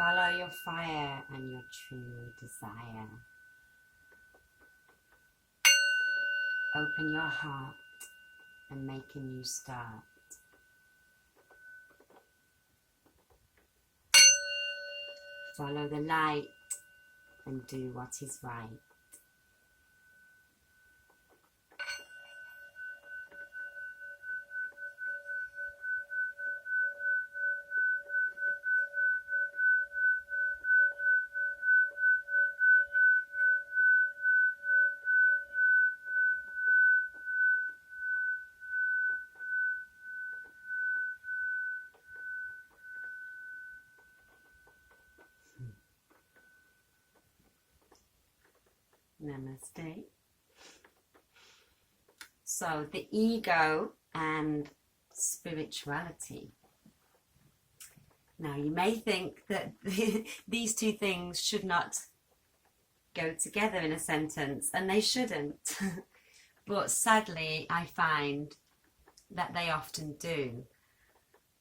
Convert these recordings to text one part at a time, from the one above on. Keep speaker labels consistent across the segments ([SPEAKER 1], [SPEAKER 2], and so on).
[SPEAKER 1] Follow your fire and your true desire. Open your heart and make a new start. Follow the light and do what is right. Namaste. So the ego and spirituality. Now you may think that these two things should not go together in a sentence, and they shouldn't. But sadly I find that they often do,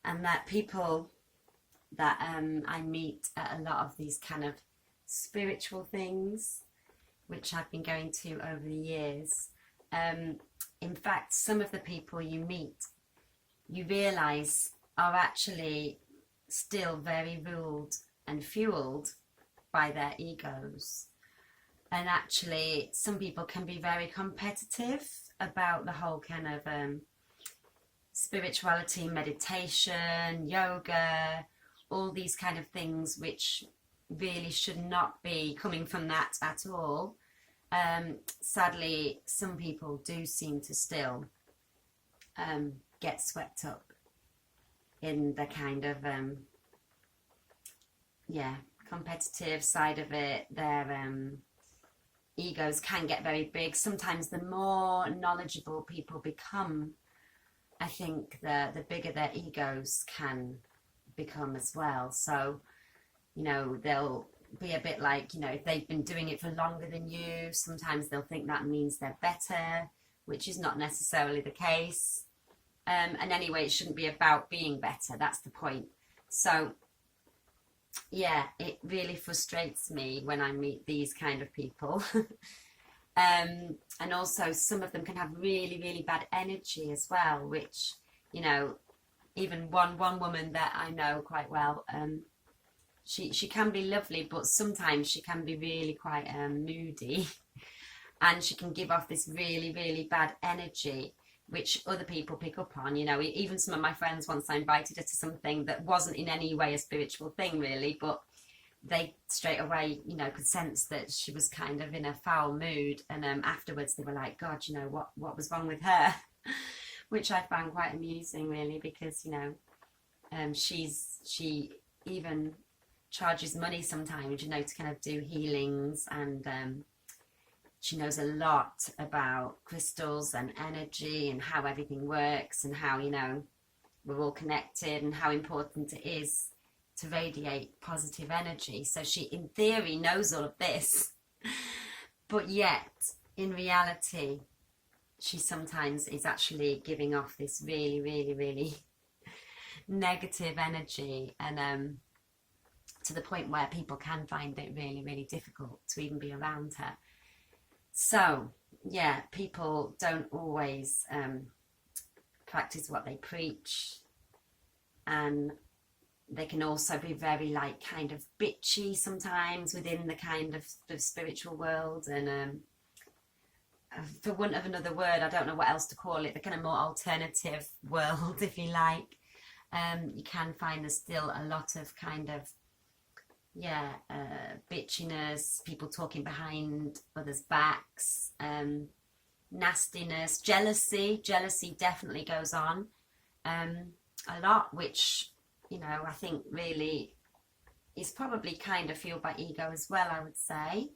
[SPEAKER 1] and that people that I meet at a lot of these kind of spiritual things, which I've been going to over the years, in fact some of the people you meet, you realise are actually still very ruled and fueled by their egos. And actually some people can be very competitive about the whole kind of spirituality, meditation, yoga, all these kind of things which really should not be coming from that at all. Sadly, some people do seem to still get swept up in the kind of competitive side of it. Their egos can get very big. Sometimes the more knowledgeable people become, I think the bigger their egos can become as well. So, you know, they'll be a bit like, you know, if they've been doing it for longer than you, sometimes they'll think that means they're better, which is not necessarily the case. And anyway, it shouldn't be about being better. That's the point. So, yeah, it really frustrates me when I meet these kind of people. And also some of them can have really, really bad energy as well, which, you know, even one woman that I know quite well, she can be lovely, but sometimes she can be really quite moody, and she can give off this really, really bad energy, which other people pick up on. You know, even some of my friends, once I invited her to something that wasn't in any way a spiritual thing really, but they straight away, you know, could sense that she was kind of in a foul mood, and afterwards they were like, God, you know, what was wrong with her? Which I found quite amusing really, because, you know, she even charges money sometimes, you know, to kind of do healings, and she knows a lot about crystals and energy and how everything works, and how, you know, we're all connected, and how important it is to radiate positive energy. So she in theory knows all of this, but yet in reality she sometimes is actually giving off this really, really, really negative energy, and to the point where people can find it really, really difficult to even be around her. So yeah, people don't always practice what they preach, and they can also be very like kind of bitchy sometimes within the kind of the spiritual world, and for want of another word, I don't know what else to call it, the kind of more alternative world, if you like. You can find there's still a lot of kind of bitchiness, people talking behind others' backs, nastiness, jealousy definitely goes on a lot, which, you know, I think really is probably kind of fueled by ego as well, I would say.